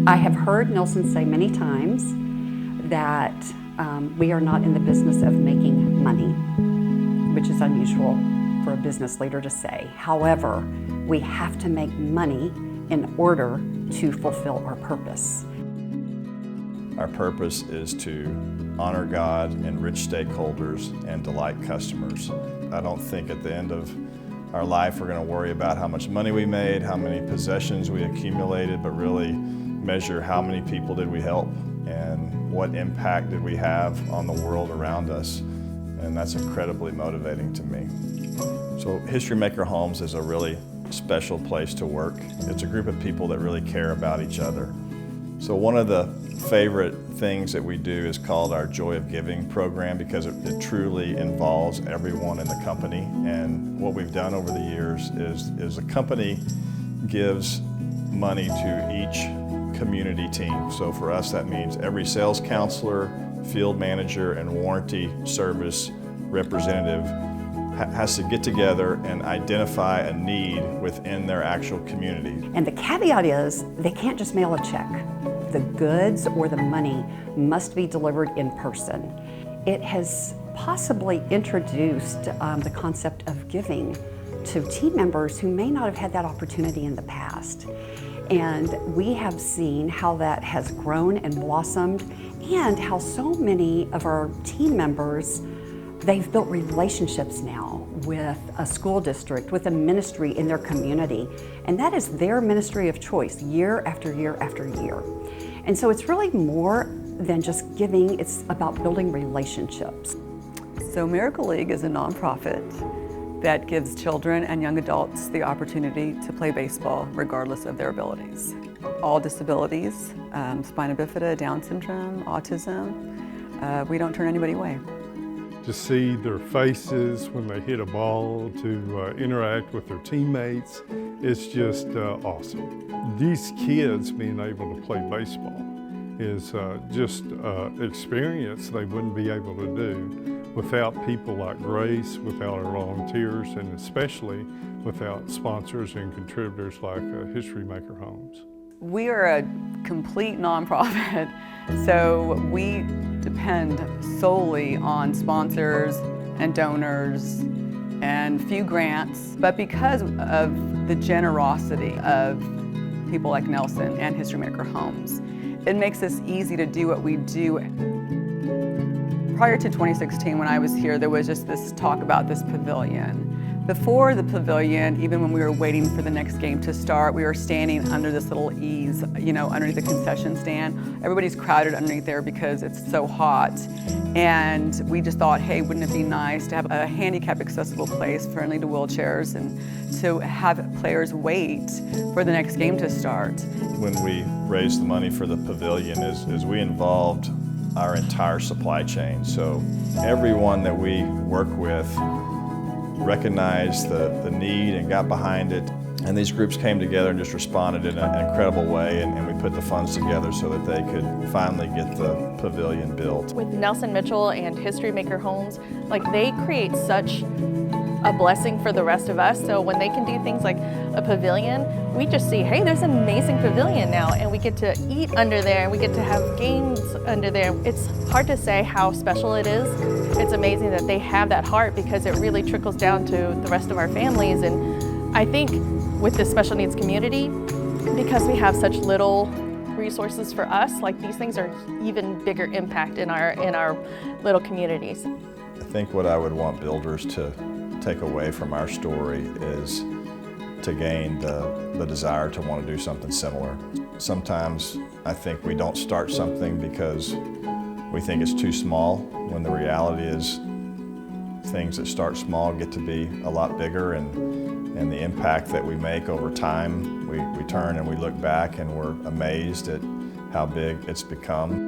I have heard Nelson say many times that we are not in the business of making money, which is unusual for a business leader to say. However, we have to make money in order to fulfill our purpose. Our purpose is to honor God, enrich stakeholders, and delight customers. I don't think at the end of our life we're going to worry about how much money we made, how many possessions we accumulated, but really measure how many people did we help and what impact did we have on the world around us. And that's incredibly motivating to me. So HistoryMaker Homes is a really special place to work. It's a group of people that really care about each other. So one of the favorite things that we do is called our Joy of Giving program, because it truly involves everyone in the company. And what we've done over the years is the company gives money to each community team. So for us, that means every sales counselor, field manager, and warranty service representative has to get together and identify a need within their actual community. And the caveat is they can't just mail a check. The goods or the money must be delivered in person. It has possibly introduced the concept of giving to team members who may not have had that opportunity in the past. And we have seen how that has grown and blossomed, and how so many of our team members, they've built relationships now with a school district, with a ministry in their community. And that is their ministry of choice year after year after year. And so it's really more than just giving, it's about building relationships. So Miracle League is a nonprofit that gives children and young adults the opportunity to play baseball regardless of their abilities. All disabilities, spina bifida, Down syndrome, autism, we don't turn anybody away. To see their faces when they hit a ball, to interact with their teammates, it's just awesome. These kids being able to play baseball is just an experience they wouldn't be able to do without people like Grace, without our volunteers, and especially without sponsors and contributors like HistoryMaker Homes. We are a complete nonprofit, so we depend solely on sponsors and donors and few grants. But because of the generosity of people like Nelson and HistoryMaker Homes, it makes us easy to do what we do. Prior to 2016, when I was here, there was just this talk about this pavilion. Before the pavilion, even when we were waiting for the next game to start, we were standing under this little eaves, underneath the concession stand. Everybody's crowded underneath there because it's so hot. And we just thought, hey, wouldn't it be nice to have a handicap accessible place friendly to wheelchairs and to have players wait for the next game to start. When we raised the money for the pavilion is we involved our entire supply chain. So everyone that we work with recognized the need and got behind it. And these groups came together and just responded in an incredible way, and we put the funds together so that they could finally get the pavilion built. With Nelson Mitchell and HistoryMaker Homes, they create such a blessing for the rest of us. So when they can do things like a pavilion, we just see, hey, there's an amazing pavilion now, and we get to eat under there, and we get to have games under there. It's hard to say how special it is. It's amazing that they have that heart, because it really trickles down to the rest of our families. And I think with the special needs community, because we have such little resources for us, these things are even bigger impact in our little communities. I think what I would want builders to take away from our story is to gain the desire to want to do something similar. Sometimes I think we don't start something because we think it's too small, when the reality is things that start small get to be a lot bigger, and the impact that we make over time, we turn and we look back and we're amazed at how big it's become.